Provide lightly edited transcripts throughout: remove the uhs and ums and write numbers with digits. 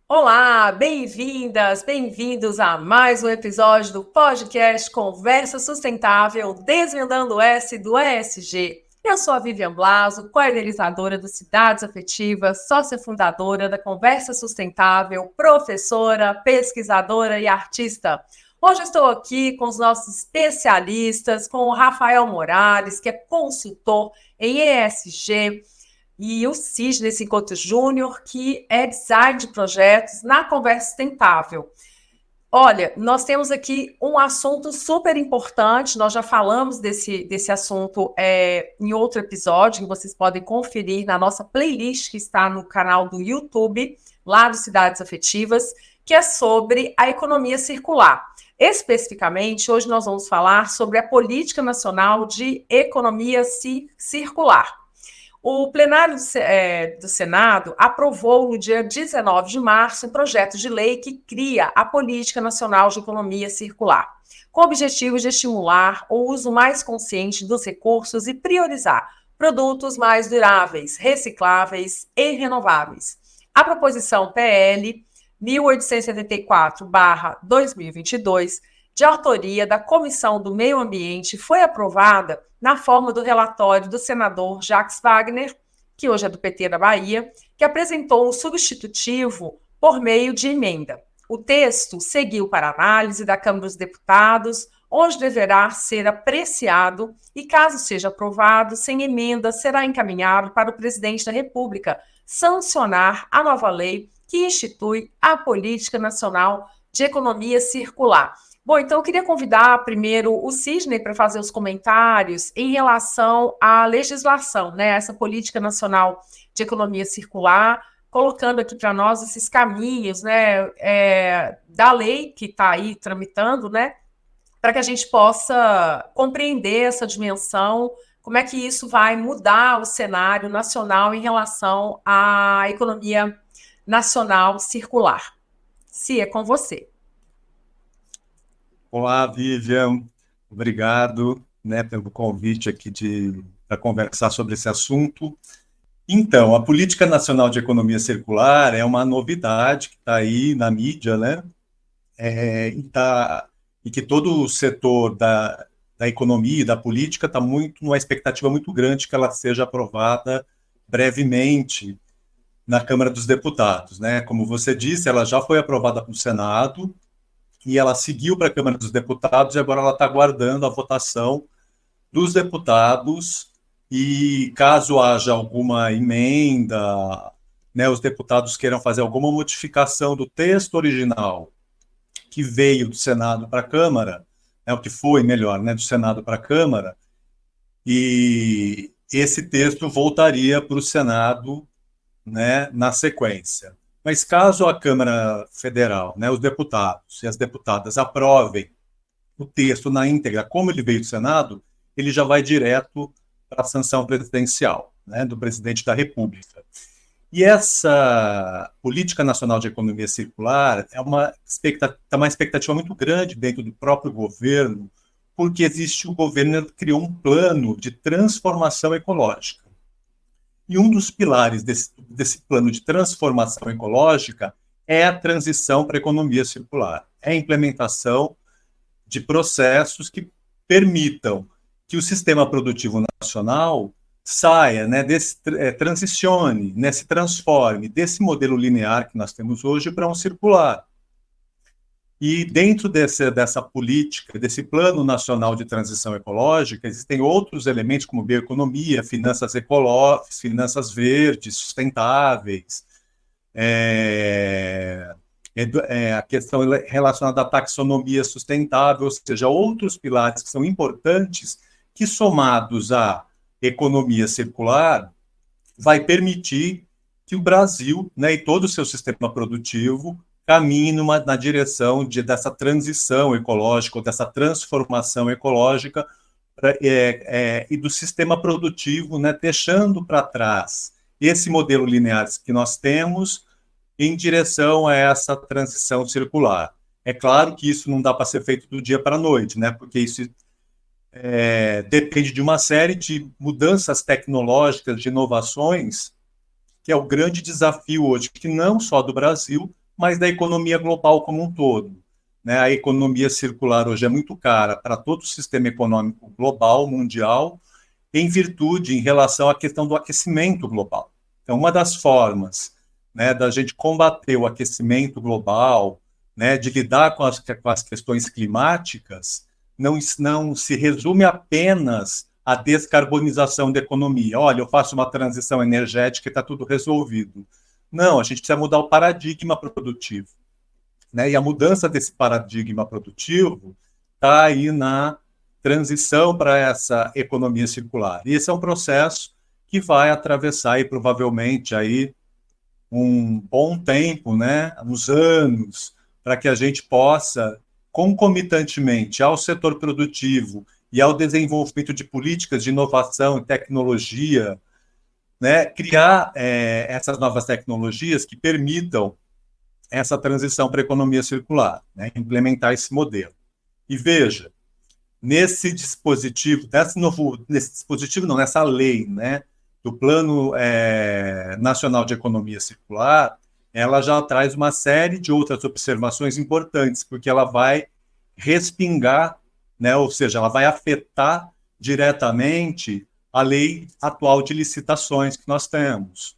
Olá, bem-vindas, bem-vindos a mais um episódio do podcast Conversa Sustentável, Desvendando o S do ESG. Eu sou a Vivian Blaso, co-idealizadora do Cidades Afetivas, sócia fundadora da Conversa Sustentável, professora, pesquisadora e artista. Hoje estou aqui com os nossos especialistas, com o Rafael Morales, que é consultor em ESG, e o Sidney Cincoto Júnior, que é design de projetos na Conversa Sustentável. Olha, nós temos aqui um assunto super importante, nós já falamos desse assunto em outro episódio, que vocês podem conferir na nossa playlist que está no canal do YouTube, lá do Cidades Afetivas, que é sobre a economia circular. Especificamente, hoje nós vamos falar sobre a Política Nacional de Economia Circular. O plenário do Senado aprovou no dia 19 de março um projeto de lei que cria a Política Nacional de Economia Circular, com o objetivo de estimular o uso mais consciente dos recursos e priorizar produtos mais duráveis, recicláveis e renováveis. A proposição PL 1874/2022, de autoria da Comissão do Meio Ambiente, foi aprovada na forma do relatório do senador Jacques Wagner, que hoje é do PT da Bahia, que apresentou um substitutivo por meio de emenda. O texto seguiu para análise da Câmara dos Deputados, onde deverá ser apreciado e, caso seja aprovado, sem emenda, será encaminhado para o presidente da República sancionar a nova lei que institui a Política Nacional de Economia Circular. Bom, então eu queria convidar primeiro o Sidney para fazer os comentários em relação à legislação, né, essa Política Nacional de Economia Circular, colocando aqui para nós esses caminhos, né, da lei que está aí tramitando, né, para que a gente possa compreender essa dimensão, como é que isso vai mudar o cenário nacional em relação à economia nacional circular. Si, é com você. Olá, Vivian. Obrigado, né, pelo convite aqui para conversar sobre esse assunto. Então, a Política Nacional de Economia Circular é uma novidade que está aí na mídia, né? E que todo o setor da economia e da política está numa expectativa muito grande que ela seja aprovada brevemente na Câmara dos Deputados, né? Como você disse, ela já foi aprovada pelo Senado, e ela seguiu para a Câmara dos Deputados e agora ela está aguardando a votação dos deputados e caso haja alguma emenda, né, os deputados queiram fazer alguma modificação do texto original que veio do Senado para a Câmara, o que foi melhor, né, do Senado para a Câmara, e esse texto voltaria para o Senado, né, na sequência. Mas caso a Câmara Federal, né, os deputados e as deputadas aprovem o texto na íntegra, como ele veio do Senado, ele já vai direto para a sanção presidencial, né, do presidente da República. E essa Política Nacional de Economia Circular é uma expectativa muito grande dentro do próprio governo, porque o governo criou um plano de transformação ecológica. E um dos pilares desse plano de transformação ecológica é a transição para a economia circular. É a implementação de processos que permitam que o sistema produtivo nacional saia, né, transicione, né, se transforme desse modelo linear que nós temos hoje para um circular. E dentro dessa política, desse Plano Nacional de Transição Ecológica, existem outros elementos como bioeconomia, finanças ecológicas, finanças verdes, sustentáveis, a questão relacionada à taxonomia sustentável, ou seja, outros pilares que são importantes, que somados à economia circular, vai permitir que o Brasil, né, e todo o seu sistema produtivo caminhe na direção dessa transição ecológica, ou dessa transformação ecológica e do sistema produtivo, né, deixando para trás esse modelo linear que nós temos em direção a essa transição circular. É claro que isso não dá para ser feito do dia para a noite, né, porque isso depende de uma série de mudanças tecnológicas, de inovações, que é o grande desafio hoje, que não só do Brasil, mas da economia global como um todo. Né? A economia circular hoje é muito cara para todo o sistema econômico global, mundial, em virtude, em relação à questão do aquecimento global. Então, uma das formas, né, da gente combater o aquecimento global, né, de lidar com as questões climáticas, não se resume apenas à descarbonização da economia. Olha, eu faço uma transição energética e está tudo resolvido. Não, a gente precisa mudar o paradigma produtivo. Né? E a mudança desse paradigma produtivo está aí na transição para essa economia circular. E esse é um processo que vai atravessar aí, provavelmente aí, um bom tempo, né? Uns anos, para que a gente possa, concomitantemente ao setor produtivo e ao desenvolvimento de políticas de inovação e tecnologia, né, criar essas novas tecnologias que permitam essa transição para a economia circular, né, implementar esse modelo. E veja, nessa lei, né, do Plano Nacional de Economia Circular, ela já traz uma série de outras observações importantes, porque ela vai respingar, né, ou seja, ela vai afetar diretamente a lei atual de licitações que nós temos.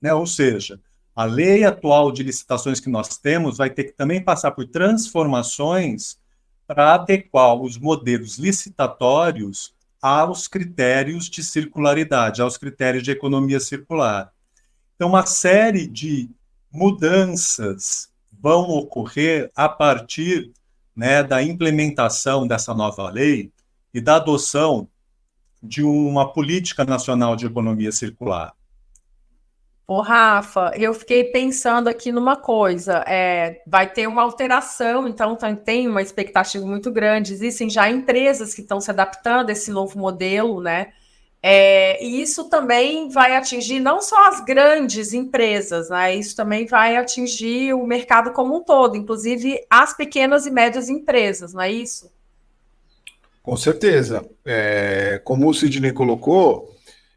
Né? Ou seja, a lei atual de licitações que nós temos vai ter que também passar por transformações para adequar os modelos licitatórios aos critérios de circularidade, aos critérios de economia circular. Então, uma série de mudanças vão ocorrer a partir, né, da implementação dessa nova lei e da adoção de uma política nacional de economia circular. Ô, Rafa, eu fiquei pensando aqui numa coisa, vai ter uma alteração, então tem uma expectativa muito grande. Existem já empresas que estão se adaptando a esse novo modelo, né? E isso também vai atingir não só as grandes empresas, né? Isso também vai atingir o mercado como um todo, inclusive as pequenas e médias empresas, não é isso? Com certeza. Como o Sidney colocou,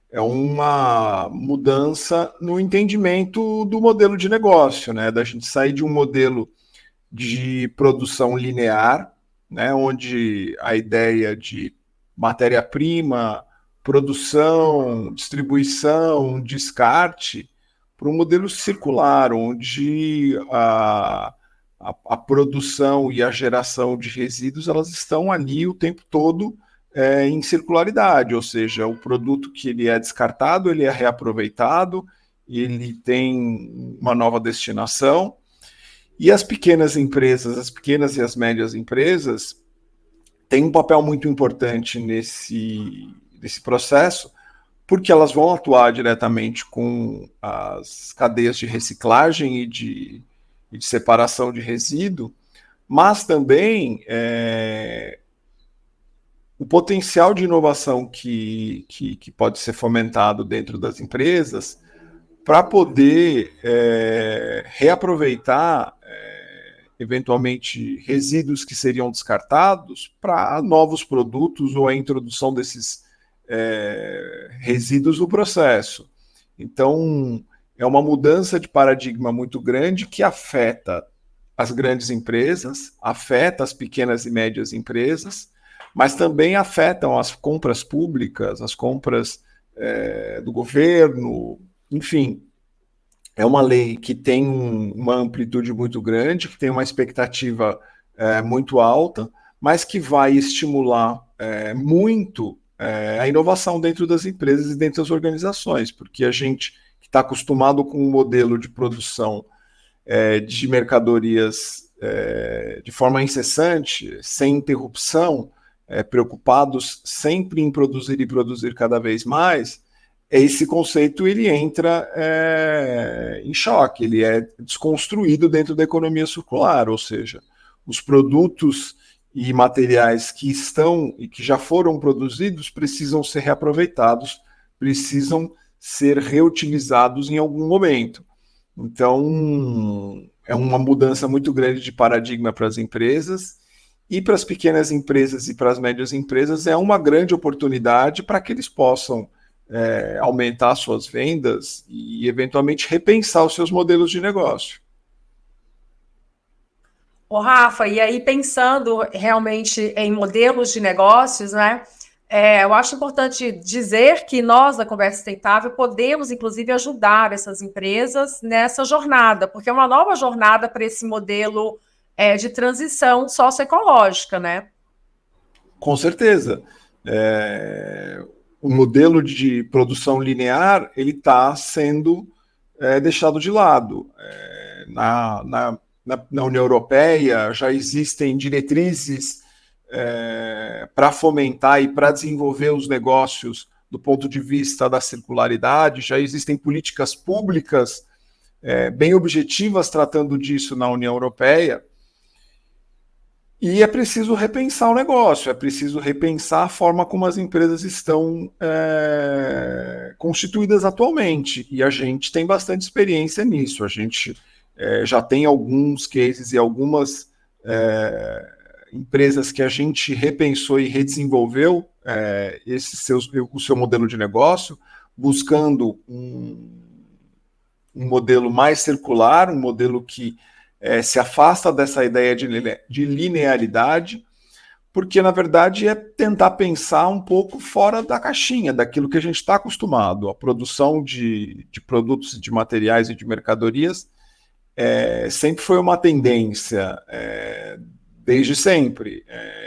é uma mudança no entendimento do modelo de negócio, né? Da gente sair de um modelo de produção linear, né? Onde a ideia de matéria-prima, produção, distribuição, descarte, para um modelo circular, onde a produção e a geração de resíduos elas estão ali o tempo todo em circularidade, ou seja, o produto que ele é descartado, ele é reaproveitado, ele tem uma nova destinação, e as pequenas empresas, as pequenas e as médias empresas, têm um papel muito importante nesse processo, porque elas vão atuar diretamente com as cadeias de reciclagem e de separação de resíduo, mas também o potencial de inovação que pode ser fomentado dentro das empresas para poder reaproveitar eventualmente resíduos que seriam descartados para novos produtos ou a introdução desses resíduos no processo. Então, é uma mudança de paradigma muito grande que afeta as grandes empresas, afeta as pequenas e médias empresas, mas também afetam as compras públicas, as compras do governo, enfim. É uma lei que tem uma amplitude muito grande, que tem uma expectativa muito alta, mas que vai estimular muito a inovação dentro das empresas e dentro das organizações, porque a gente que está acostumado com um modelo de produção de mercadorias de forma incessante, sem interrupção, preocupados sempre em produzir e produzir cada vez mais, esse conceito ele entra em choque, ele é desconstruído dentro da economia circular, ou seja, os produtos e materiais que estão e que já foram produzidos precisam ser reaproveitados, precisam ser reutilizados em algum momento. Então, é uma mudança muito grande de paradigma para as empresas E para as pequenas empresas e para as médias empresas é uma grande oportunidade para que eles possam aumentar suas vendas e, eventualmente, repensar os seus modelos de negócio. Ô, Rafa, e aí pensando realmente em modelos de negócios, né? Eu acho importante dizer que nós, da Conversa Sustentável, podemos, inclusive, ajudar essas empresas nessa jornada, porque é uma nova jornada para esse modelo de transição socioecológica, né? Com certeza. O modelo de produção linear ele está sendo deixado de lado. Na União Europeia já existem diretrizes para fomentar e para desenvolver os negócios do ponto de vista da circularidade, já existem políticas públicas bem objetivas tratando disso na União Europeia, e é preciso repensar o negócio, é preciso repensar a forma como as empresas estão constituídas atualmente, e a gente tem bastante experiência nisso, a gente já tem alguns cases e algumas empresas que a gente repensou e redesenvolveu o seu modelo de negócio, buscando um modelo mais circular, um modelo que se afasta dessa ideia de linearidade, porque, na verdade, é tentar pensar um pouco fora da caixinha, daquilo que a gente está acostumado. A produção de produtos, de materiais e de mercadorias sempre foi uma tendência, desde sempre.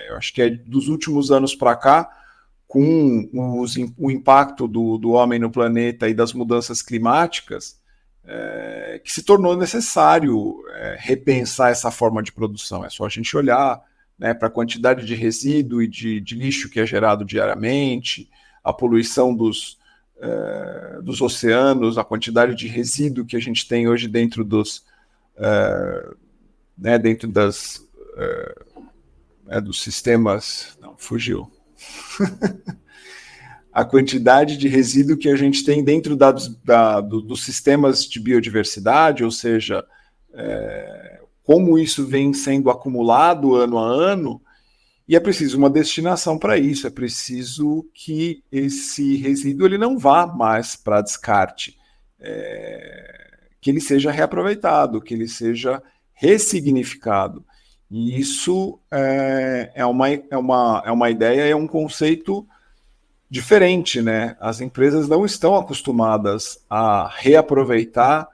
Eu acho que dos últimos anos para cá, com o impacto do homem no planeta e das mudanças climáticas, que se tornou necessário repensar essa forma de produção. É só a gente olhar para a quantidade de resíduo e de lixo que é gerado diariamente, a poluição dos oceanos, a quantidade de resíduo que a gente tem hoje dentro dos sistemas. Não, fugiu. A quantidade de resíduo que a gente tem dentro dos sistemas de biodiversidade, ou seja, como isso vem sendo acumulado ano a ano, e é preciso uma destinação para isso, é preciso que esse resíduo ele não vá mais para descarte, que ele seja reaproveitado, que ele seja ressignificado. E isso é uma ideia, é um conceito diferente, né? As empresas não estão acostumadas a reaproveitar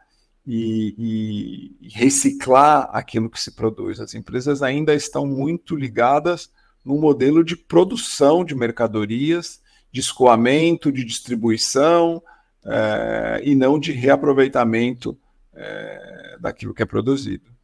e reciclar aquilo que se produz. As empresas ainda estão muito ligadas no modelo de produção de mercadorias, de escoamento, de distribuição, e não de reaproveitamento daquilo que é produzido.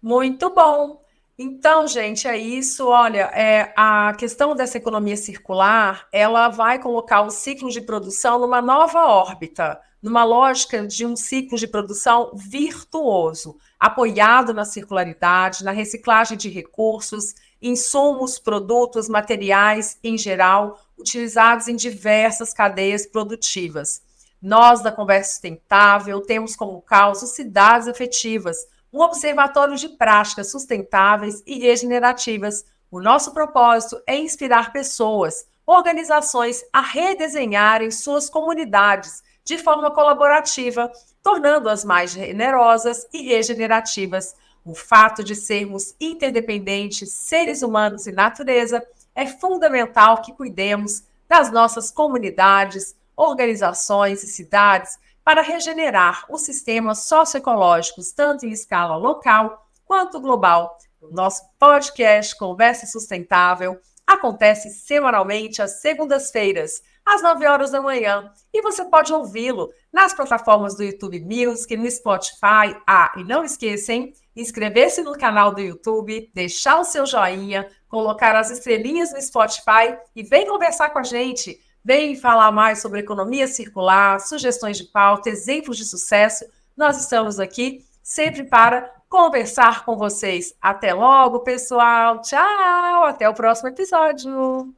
Muito bom. Então, gente, é isso. Olha, a questão dessa economia circular, ela vai colocar o ciclo de produção numa nova órbita, numa lógica de um ciclo de produção virtuoso, apoiado na circularidade, na reciclagem de recursos, insumos, produtos, materiais em geral, utilizados em diversas cadeias produtivas. Nós, da Conversa Sustentável, temos como causa cidades afetivas, um observatório de práticas sustentáveis e regenerativas. O nosso propósito é inspirar pessoas, organizações a redesenharem suas comunidades de forma colaborativa, tornando-as mais generosas e regenerativas. O fato de sermos interdependentes, seres humanos e natureza, é fundamental que cuidemos das nossas comunidades, organizações e cidades para regenerar os sistemas socioecológicos, tanto em escala local quanto global. O nosso podcast Conversa Sustentável acontece semanalmente às segundas-feiras, às 9 horas da manhã, e você pode ouvi-lo nas plataformas do YouTube Music e no Spotify. E não esqueçam, inscrever-se no canal do YouTube, deixar o seu joinha, colocar as estrelinhas no Spotify e vem conversar com a gente. Vem falar mais sobre economia circular, sugestões de pauta, exemplos de sucesso. Nós estamos aqui sempre para conversar com vocês. Até logo, pessoal. Tchau. Até o próximo episódio.